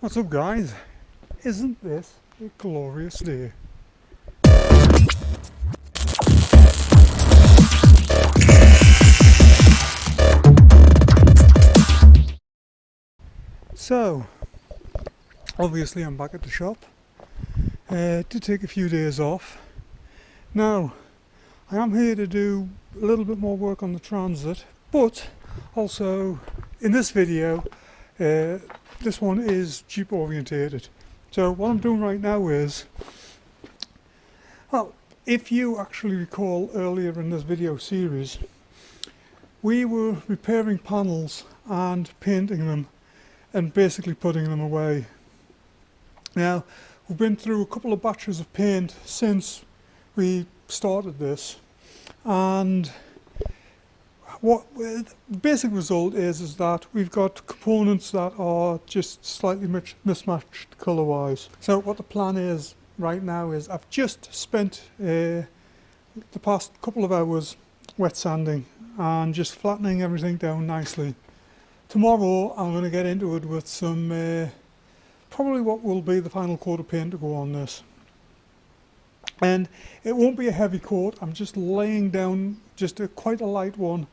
What's up, guys? Isn't this a glorious day? So, obviously I'm back at the shop to take a few days off. Now, I am here to do a little bit more work on the Transit, but also in this video, this one is Jeep orientated. So what I'm doing right now is, well, if you actually recall earlier in this video series, we were repairing panels and painting them and basically putting them away. Now, we've been through a couple of batches of paint since we started this, and what the basic result is that we've got components that are just slightly mismatched colour wise. So what the plan is right now is I've just spent the past couple of hours wet sanding and just flattening everything down nicely. Tomorrow I'm going to get into it with some probably what will be the final coat of paint to go on this. And it won't be a heavy coat, I'm just laying down just quite a light one,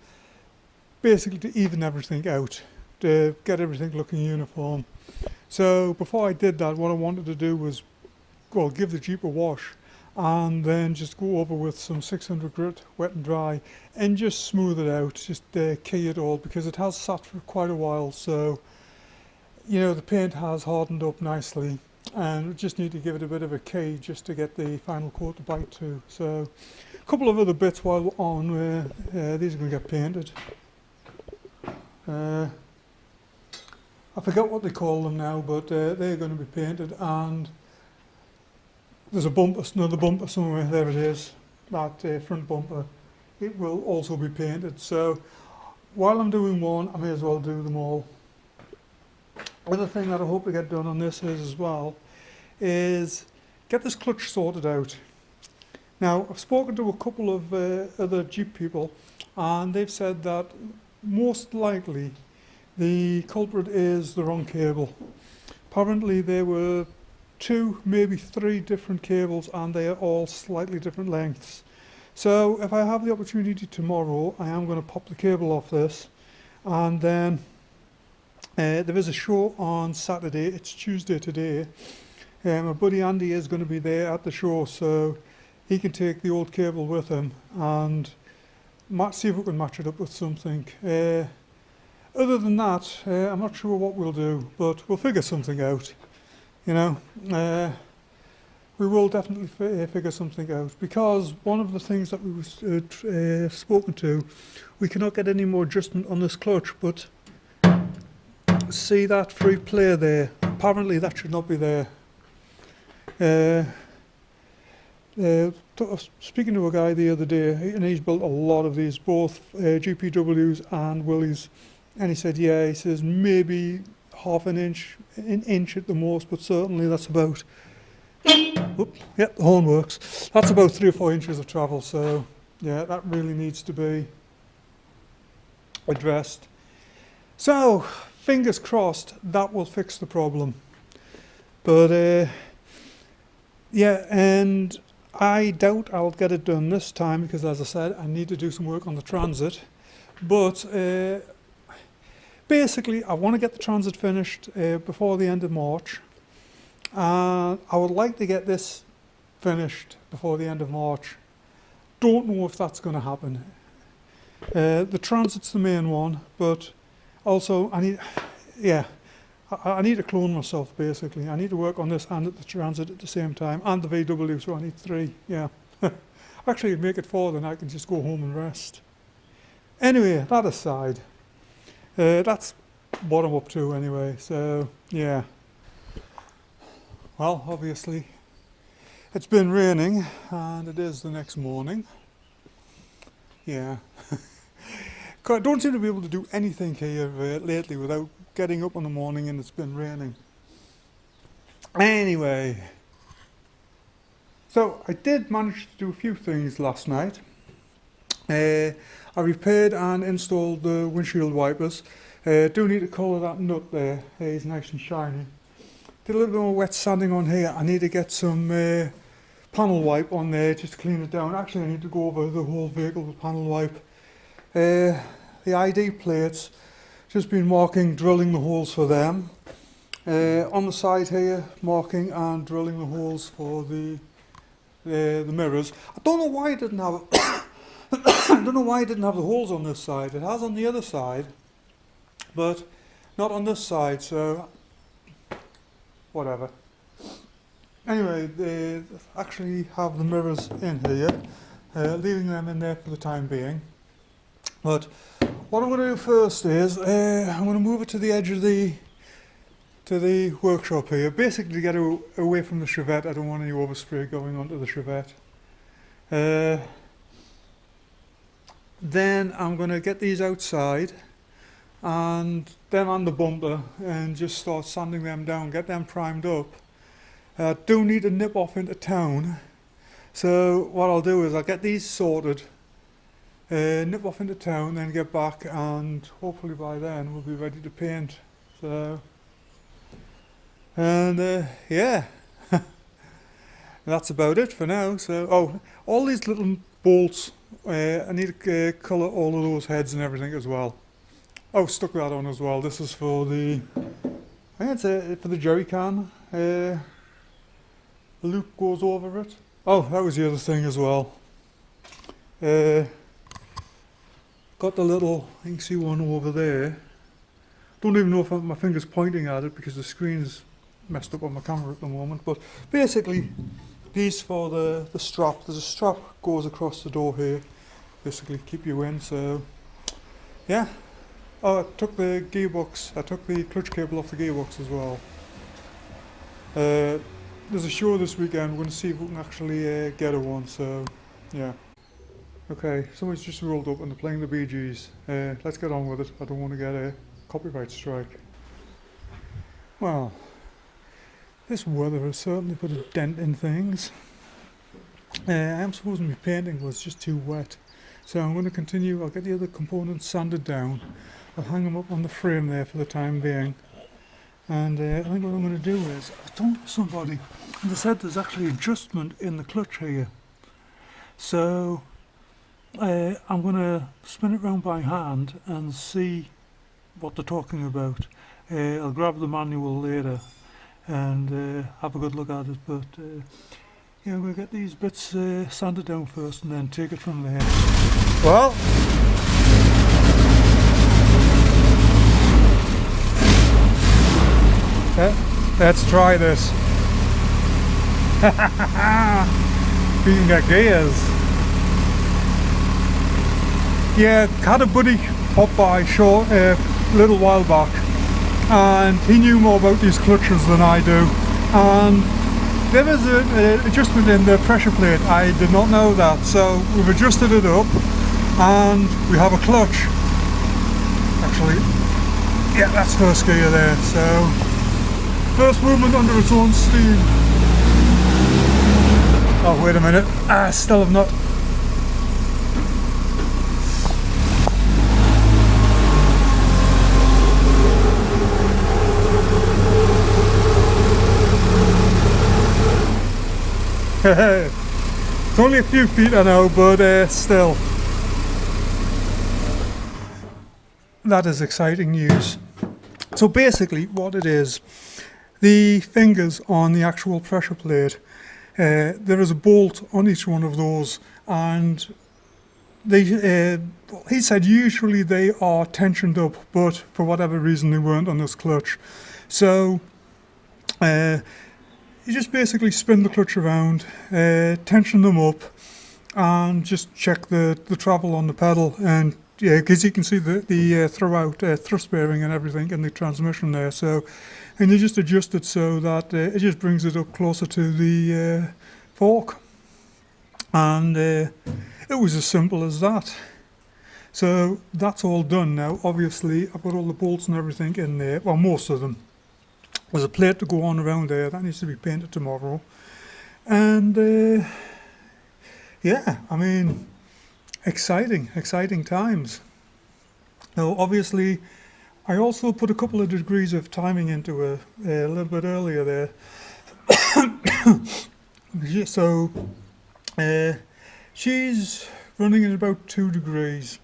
basically to even everything out, to get everything looking uniform. So before I did that, what I wanted to do was, well, give the Jeep a wash and then just go over with some 600 grit wet and dry and just smooth it out, just key it all, because it has sat for quite a while. So, you know, the paint has hardened up nicely and we just need to give it a bit of a key just to get the final coat to bite to. So a couple of other bits while we're on, these are going to get painted. I forget what they call them now, but they're going to be painted, and there's a bumper, another bumper somewhere, there it is, that front bumper, it will also be painted. So while I'm doing one, I may as well do them all. Other thing that I hope to get done on this is as well, is get this clutch sorted out. Now, I've spoken to a couple of other Jeep people, and they've said that most likely the culprit is the wrong cable. Apparently there were 2, maybe 3 different cables, and they are all slightly different lengths. So if I have the opportunity tomorrow, I am going to pop the cable off this, and then there is a show on Saturday. It's Tuesday today. My buddy Andy is going to be there at the show, so he can take the old cable with him and see if we can match it up with something. Other than that, I'm not sure what we'll do, but we'll figure something out. You know, we will definitely figure something out, because one of the things that we were spoken to, we cannot get any more adjustment on this clutch, but see that free play there? Apparently that should not be there. Speaking to a guy the other day, and he's built a lot of these, both GPWs and Willys, and he said, yeah, he says maybe half an inch at the most, but certainly that's about, oops, yep, the horn works, that's about 3 or 4 inches of travel. So yeah, that really needs to be addressed. So fingers crossed that will fix the problem. But yeah, and I doubt I'll get it done this time, because as I said, I need to do some work on the Transit. But basically I want to get the Transit finished before the end of March. I would like to get this finished before the end of March. Don't know if that's going to happen. The Transit's the main one, but also I need to clone myself, basically. I need to work on this and at the Transit at the same time, and the VW, so I need 3, yeah. Actually, it'd make it 4, then I can just go home and rest. Anyway, that aside, that's what I'm up to anyway, so yeah. Well, obviously, it's been raining, and it is the next morning. Yeah. I don't seem to be able to do anything here lately without getting up in the morning and it's been raining. Anyway, so I did manage to do a few things last night. I repaired and installed the windshield wipers. Do need to colour that nut there, he's nice and shiny. did a little bit more wet sanding on here. I need to get some panel wipe on there just to clean it down. Actually, I need to go over the whole vehicle with panel wipe. The ID plates, just been marking, drilling the holes for them. On the side here, marking and drilling the holes for the mirrors. I don't know why I didn't have I don't know why I didn't have the holes on this side. It has on the other side, but not on this side, so whatever. Anyway, they actually have the mirrors in here, leaving them in there for the time being. But what I'm going to do first is I'm going to move it to the edge of the workshop here, basically to get away from the Chevette. I don't want any overspray going onto the Chevette. Then I'm going to get these outside and then on the bumper and just start sanding them down, get them primed up. I do need to nip off into town, so what I'll do is I'll get these sorted, nip off into town, then get back, and hopefully by then we'll be ready to paint. So, and yeah, that's about it for now. So, oh, all these little bolts, I need to colour all of those heads and everything as well. Oh, stuck that on as well. This is for the, I think it's for the jerry can. The loop goes over it. Oh, that was the other thing as well. Got the little, you can see one over there. Don't even know if my finger's pointing at it because the screen's messed up on my camera at the moment. But basically, these for the strap. There's a strap goes across the door here, basically keep you in. So yeah. Oh, I took the gearbox. I took the clutch cable off the gearbox as well. There's a show this weekend. We're going to see if we can actually get a one. So yeah. Okay, somebody's just rolled up and they're playing the Bee Gees. Let's get on with it. I don't want to get a copyright strike. Well, this weather has certainly put a dent in things. I'm supposing my painting was just too wet. So I'm going to continue. I'll get the other components sanded down. I'll hang them up on the frame there for the time being. And I think what I'm going to do is, I talked to somebody and they said there's actually adjustment in the clutch here. So I'm going to spin it round by hand and see what they're talking about. I'll grab the manual later and have a good look at it, but yeah, I'm going to get these bits sanded down first and then take it from there. Well, let's try this. We can get gears. Yeah, had a buddy pop by a little while back, and he knew more about these clutches than I do, and there is an adjustment in the pressure plate. I did not know that, so we've adjusted it up and we have a clutch. Actually, yeah, that's first gear there, so first movement under its own steam. Oh, wait a minute, I still have not. It's only a few feet I know, but still. That is exciting news. So basically what it is, the fingers on the actual pressure plate, there is a bolt on each one of those, and they, he said usually they are tensioned up, but for whatever reason they weren't on this clutch. So you just basically spin the clutch around, tension them up, and just check the travel on the pedal. And yeah, because you can see the throwout thrust bearing and everything in the transmission there. So, and you just adjust it so that it just brings it up closer to the fork. And it was as simple as that. So that's all done now. Obviously, I've got all the bolts and everything in there. Well, most of them. There's a plate to go on around there that needs to be painted tomorrow, and yeah, I mean, exciting times. Now obviously I also put a couple of degrees of timing into her a little bit earlier there. So she's running at about 2 degrees.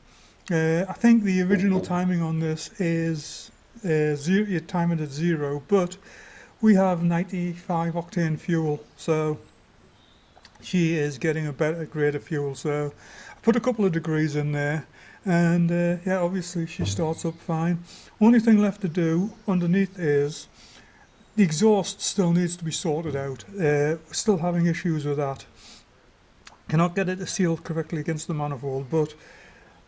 I think the original timing on this is zero, you time it at 0, but we have 95 octane fuel, so she is getting a better, greater fuel. So I put a couple of degrees in there, and yeah, obviously she starts up fine. Only thing left to do underneath is the exhaust still needs to be sorted out. Still having issues with that. Cannot get it to seal correctly against the manifold, but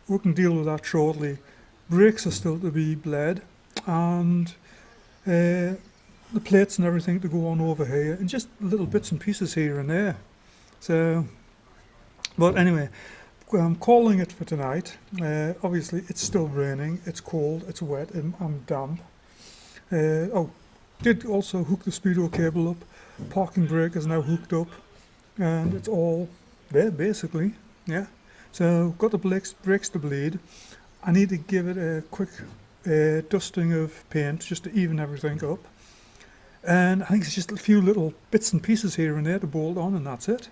we can deal with that shortly. Brakes are still to be bled, and the plates and everything to go on over here, and just little bits and pieces here and there. So, but anyway, I'm calling it for tonight. Obviously it's still raining, it's cold, it's wet, and I'm damp. Oh, did also hook the speedo cable up. Parking brake is now hooked up, and it's all there basically. Yeah. So got the brakes to bleed. I need to give it a quick dusting of paint just to even everything up. And I think it's just a few little bits and pieces here and there to bolt on, and that's it.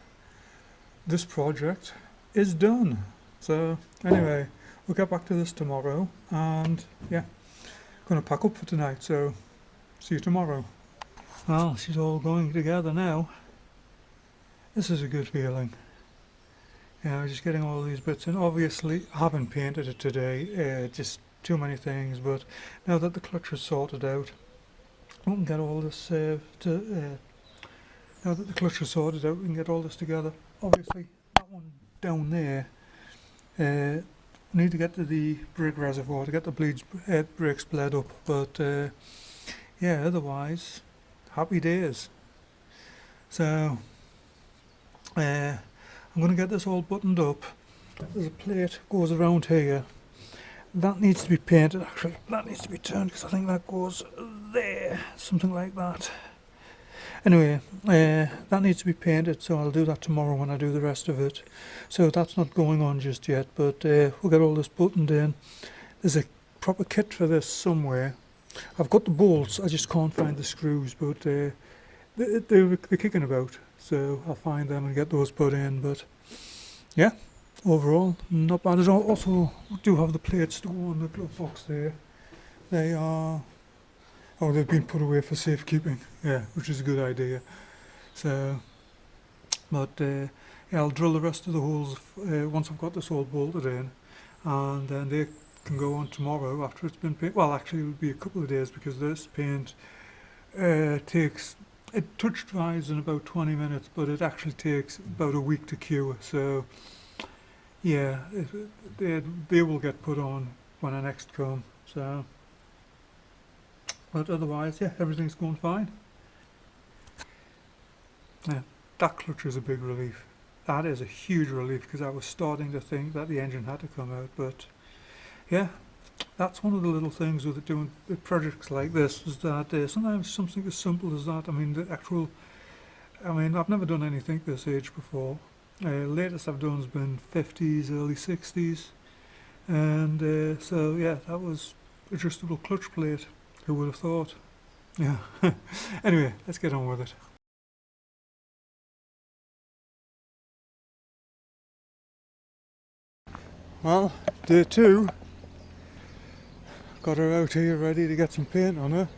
This project is done. So anyway, we'll get back to this tomorrow, and yeah, gonna pack up for tonight, so see you tomorrow. Well, she's all going together now. This is a good feeling. Yeah, just getting all these bits in. Obviously, I haven't painted it today, just too many things, but now that the clutch is sorted out, we can get all this now that the clutch is sorted out, we can get all this together. Obviously, that one down there, need to get to the brake reservoir to get the brakes bled up, but yeah, otherwise, happy days. So, I'm going to get this all buttoned up. There's a plate goes around here. That needs to be painted, actually. That needs to be turned because I think that goes there, something like that. Anyway, that needs to be painted, so I'll do that tomorrow when I do the rest of it. So that's not going on just yet, but we'll get all this buttoned in. There's a proper kit for this somewhere. I've got the bolts, I just can't find the screws, but they're kicking about. So I'll find them and get those put in, but yeah, overall not bad at all. Also, we do have the plates to go on the glove box there. They are, oh, they've been put away for safekeeping, yeah, which is a good idea. So, but yeah, I'll drill the rest of the holes once I've got this all bolted in, and then they can go on tomorrow after it's been painted. Well, actually, it'll be a couple of days because this paint takes. It touch dries in about 20 minutes, but it actually takes about a week to cure. So, yeah, they will get put on when I next come. So, but otherwise, yeah, everything's going fine. Yeah, that clutch is a big relief. That is a huge relief because I was starting to think that the engine had to come out. But yeah, that's one of the little things with doing projects like this, is that sometimes something as simple as that. I mean, I've never done anything this age before. Latest I've done has been 50s, early 60s, and so yeah, that was adjustable clutch plate. Who would have thought? Yeah. Anyway, let's get on with it. Well, day 2. Got her out here ready to get some paint on her.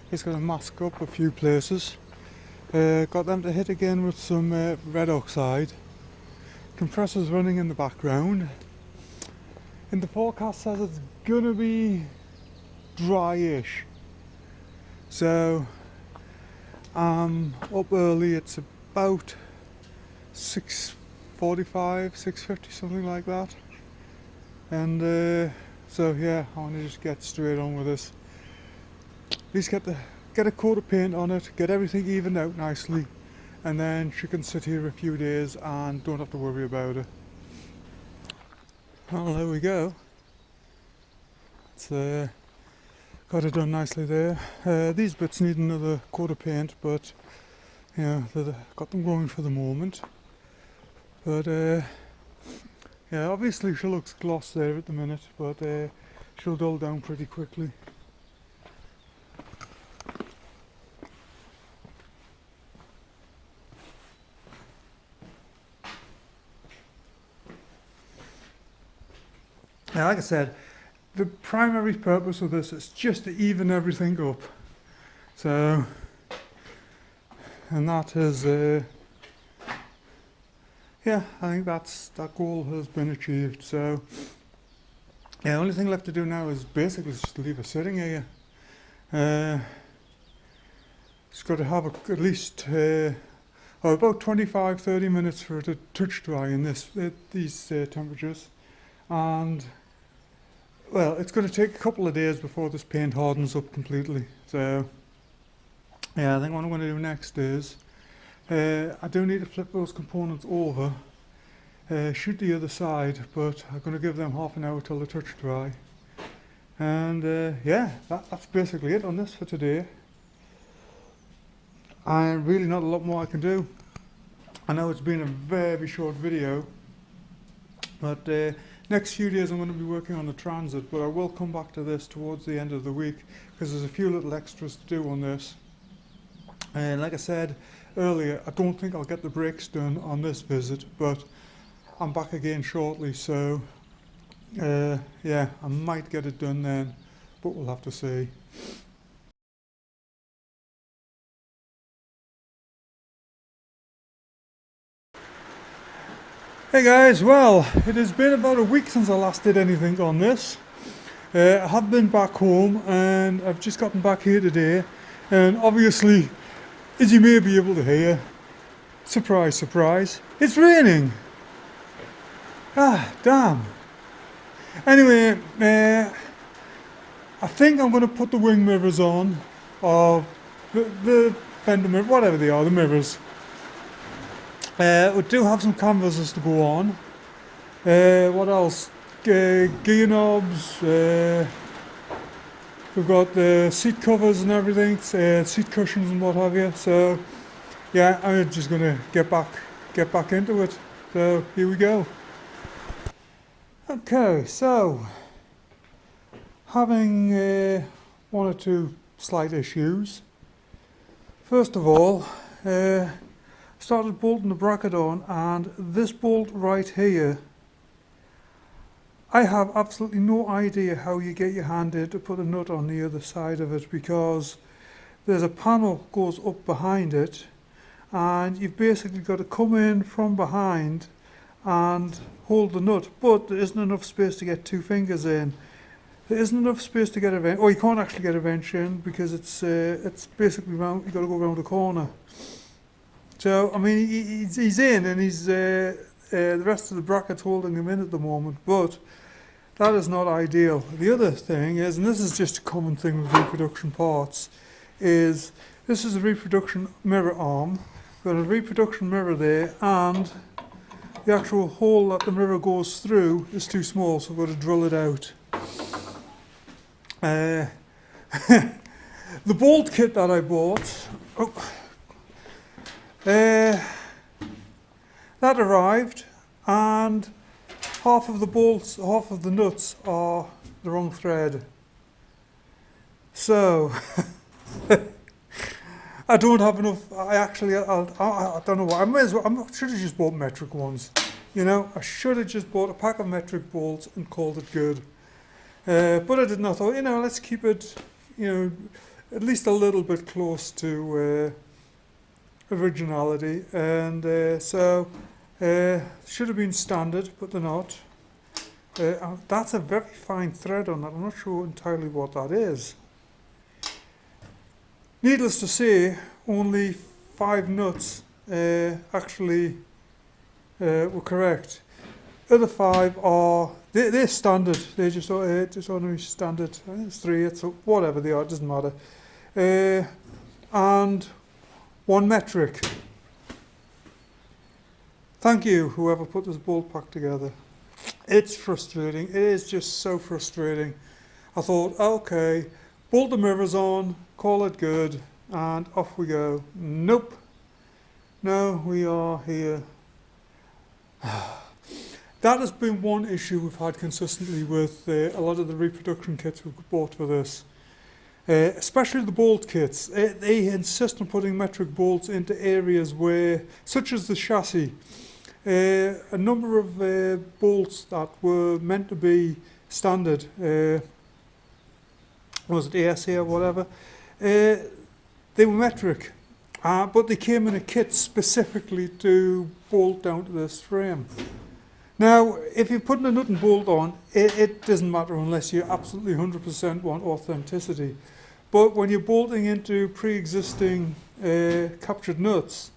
Just got to mask up a few places. Got them to hit again with some red oxide. Compressor's running in the background. And the forecast says it's gonna be dry-ish. So I'm up early. It's about 6:45, 6:50, something like that. And so yeah, I want to just get straight on with this. At least get a coat of paint on it, get everything evened out nicely, and then she can sit here a few days and don't have to worry about it. Well, there we go. It's got it done nicely there. These bits need another coat of paint, but yeah, got them going for the moment. But yeah, obviously she looks gloss there at the minute, but she'll dull down pretty quickly. Now, like I said, the primary purpose of this is just to even everything up. So, and that is, yeah, I think that goal has been achieved. So, yeah, the only thing left to do now is basically just leave it sitting here. It's got to have at least about 25-30 minutes for it to touch dry in these temperatures, and well, it's going to take a couple of days before this paint hardens up completely. So yeah, I think what I'm going to do next is I do need to flip those components over, shoot the other side, but I'm going to give them half an hour till they touch dry. And yeah, that's basically it on this for today. And really not a lot more I can do. I know it's been a very short video, but next few days I'm going to be working on the transit, but I will come back to this towards the end of the week because there's a few little extras to do on this. And like I said earlier, I don't think I'll get the brakes done on this visit, but I'm back again shortly, so yeah, I might get it done then, but we'll have to see. Hey guys, well, it has been about a week since I last did anything on this. I have been back home and I've just gotten back here today, and obviously, as you may be able to hear, surprise, surprise, it's raining. Ah, damn. Anyway, I think I'm going to put the wing mirrors on, of the fender mirror, whatever they are, the mirrors. We do have some canvases to go on. What else? Gear knobs. We've got the seat covers and everything, seat cushions and what have you. So yeah, I'm just gonna get back into it. So here we go. Okay, so having one or two slight issues. First of all, started bolting the bracket on, and this bolt right here, I have absolutely no idea how you get your hand in to put a nut on the other side of it, because there's a panel goes up behind it and you've basically got to come in from behind and hold the nut, but there isn't enough space to get two fingers in. There isn't enough space to get a wrench, or you can't actually get a wrench in because it's basically round, you've got to go around the corner. So, I mean, he's in, and he's the rest of the bracket's holding him in at the moment, but that is not ideal. The other thing is, and this is just a common thing with reproduction parts, is this is a reproduction mirror arm. We've got a reproduction mirror there, and the actual hole that the mirror goes through is too small, so we've got to drill it out. The bolt kit that I bought, that arrived, and half of the bolts, half of the nuts are the wrong thread. So I don't have enough. I don't know what. I should have just bought metric ones. You know, I should have just bought a pack of metric bolts and called it good. But I did not. Thought, you know, let's keep it, you know, at least a little bit close to originality, and so should have been standard, but they're not. That's a very fine thread on that. I'm not sure entirely what that is. Needless to say, only 5 nuts actually were correct. Other 5 are they're standard. They're just ordinary standard. I think it's 3. It's whatever they are. It doesn't matter. And 1 metric. Thank you, whoever put this bolt pack together. It's frustrating. It is just so frustrating. I thought, okay, bolt the mirrors on, call it good, and off we go. Nope. No, we are here. That has been one issue we've had consistently with a lot of the reproduction kits we've bought for this. Especially the bolt kits. They insist on putting metric bolts into areas where, such as the chassis, a number of bolts that were meant to be standard, was it ASA or whatever, they were metric, but they came in a kit specifically to bolt down to this frame. Now, if you're putting a nut and bolt on, it doesn't matter unless you absolutely 100% want authenticity. But when you're bolting into pre-existing captured nuts,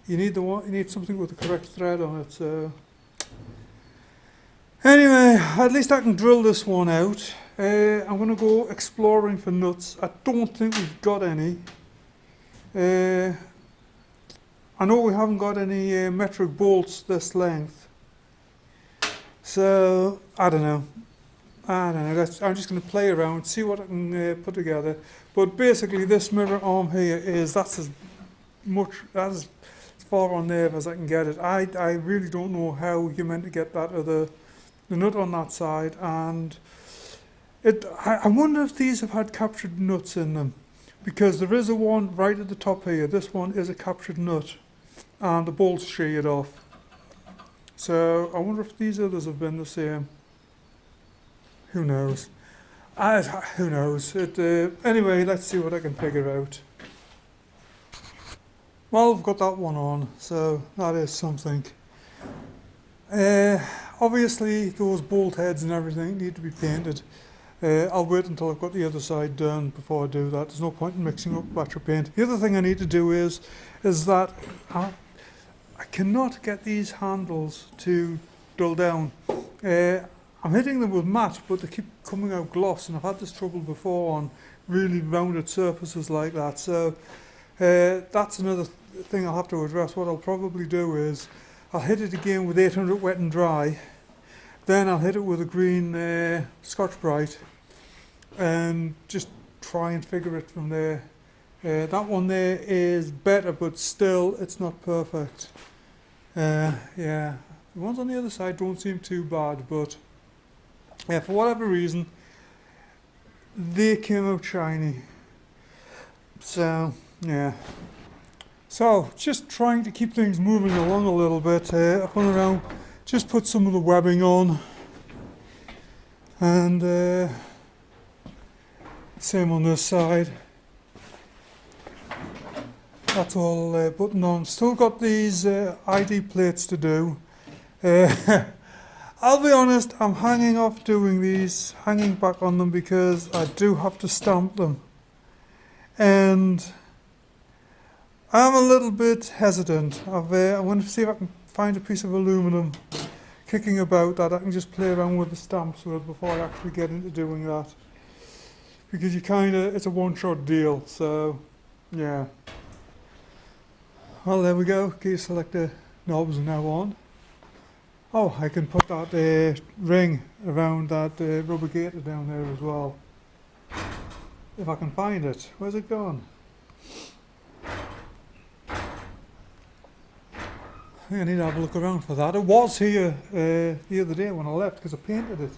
you need something with the correct thread on it. So anyway, at least I can drill this one out. I'm going to go exploring for nuts. I don't think we've got any. I know we haven't got any metric bolts this length. So, I don't know. I'm just going to play around, see what I can put together. But basically this mirror arm here that's as far on there as I can get it. I really don't know how you're meant to get that other, the nut on that side. And I wonder if these have had captured nuts in them. Because there is a one right at the top here. This one is a captured nut. And the bolt's sheared off. So I wonder if these others have been the same. Who knows? Who knows? Anyway, let's see what I can figure out. Well, I've got that one on, so that is something. Obviously, those bolt heads and everything need to be painted. I'll wait until I've got the other side done before I do that. There's no point in mixing up a batch of paint. The other thing I need to do is that I cannot get these handles to dull down. I'm hitting them with matte, but they keep coming out gloss, and I've had this trouble before on really rounded surfaces like that. So that's another thing I'll have to address. What I'll probably do is I'll hit it again with 800 wet and dry, then I'll hit it with a green Scotch-Brite and just try and figure it from there. That one there is better, but still it's not perfect. Yeah, the ones on the other side don't seem too bad, but yeah, for whatever reason, they came out shiny. So, yeah. So, just trying to keep things moving along a little bit. I've gone around, just put some of the webbing on. And same on this side. That's all buttoned on. Still got these ID plates to do. I'll be honest, I'm hanging off doing these, hanging back on them because I do have to stamp them. And I'm a little bit hesitant. I'm going to see if I can find a piece of aluminum kicking about that I can just play around with the stamps with before I actually get into doing that. Because it's a one-shot deal, so yeah. Well, there we go. Key selector knobs are now on. Oh, I can put that ring around that rubber gator down there as well. If I can find it. Where's it gone? I think I need to have a look around for that. It was here the other day when I left because I painted it.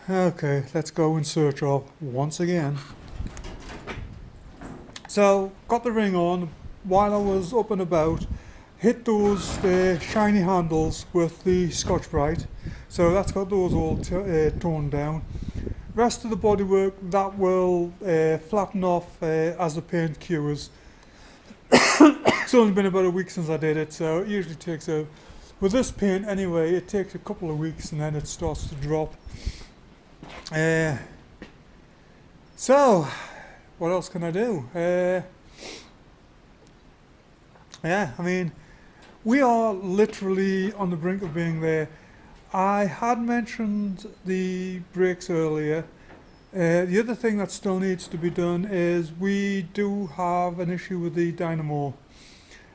Okay, let's go in search of once again. So, got the ring on while I was up and about, hit those shiny handles with the Scotch-Brite, so that's got those all toned down. Rest of the bodywork, that will flatten off as the paint cures. It's only been about a week since I did it, so it usually takes with this paint anyway, it takes a couple of weeks and then it starts to drop. So, what else can I do? Yeah, I mean, we are literally on the brink of being there. I had mentioned the brakes earlier. The other thing that still needs to be done is we do have an issue with the dynamo.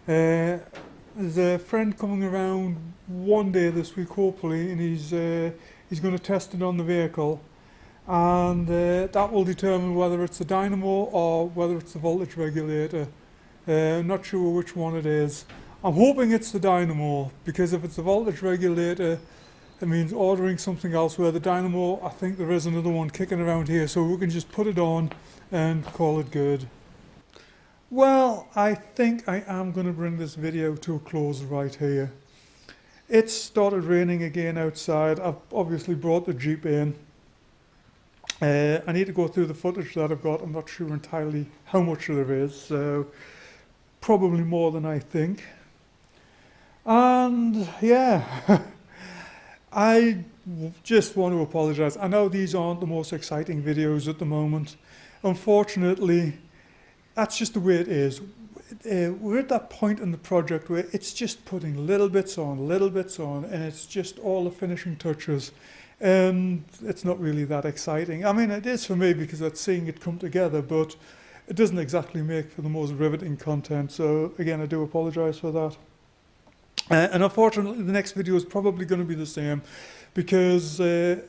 There's a friend coming around one day this week, hopefully, and he's going to test it on the vehicle. And that will determine whether it's the dynamo or whether it's the voltage regulator. I'm not sure which one it is. I'm hoping it's the dynamo, because if it's the voltage regulator, it means ordering something else, where the dynamo, I think there is another one kicking around here, so we can just put it on and call it good. Well, I think I am going to bring this video to a close right here. It's started raining again outside. I've obviously brought the Jeep in. I need to go through the footage that I've got. I'm not sure entirely how much there is, so probably more than I think. And yeah, I just want to apologise. I know these aren't the most exciting videos at the moment. Unfortunately, that's just the way it is. We're at that point in the project where it's just putting little bits on, and it's just all the finishing touches. And it's not really that exciting. I mean, it is for me because it's seeing it come together, but it doesn't exactly make for the most riveting content. So again, I do apologise for that. And unfortunately, the next video is probably going to be the same because I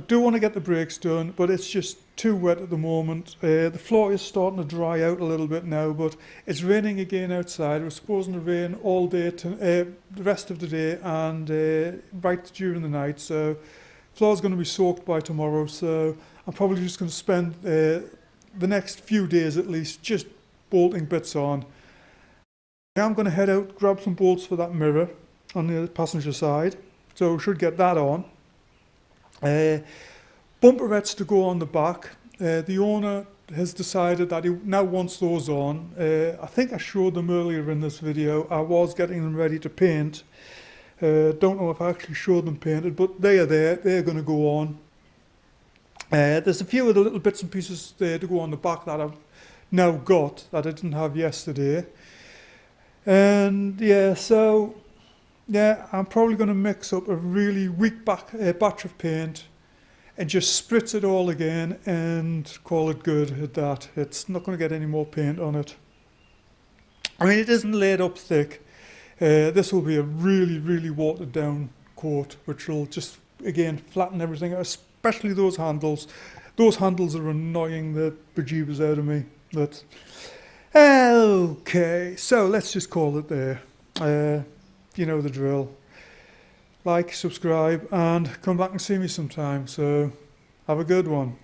do want to get the brakes done, but it's just too wet at the moment. The floor is starting to dry out a little bit now, but it's raining again outside. We're supposed to rain all day, the rest of the day, and right during the night. So the floor's going to be soaked by tomorrow. So I'm probably just going to spend the next few days at least just bolting bits on. Now I'm going to head out, grab some bolts for that mirror on the passenger side. So we should get that on. Bumperettes to go on the back. The owner has decided that he now wants those on. I think I showed them earlier in this video. I was getting them ready to paint. Don't know if I actually showed them painted, but they are there. They're going to go on. There's a few of the little bits and pieces there to go on the back that I've now got that I didn't have yesterday. And yeah, so yeah, I'm probably going to mix up a really weak batch of paint and just spritz it all again and call it good at that. It's not going to get any more paint on it. I mean, it isn't laid up thick. This will be a really, really watered down coat, which will just, again, flatten everything out, especially those handles. Those handles are annoying the bejeebers out of me. But okay, so let's just call it there. You know the drill. Like, subscribe, and come back and see me sometime. So have a good one.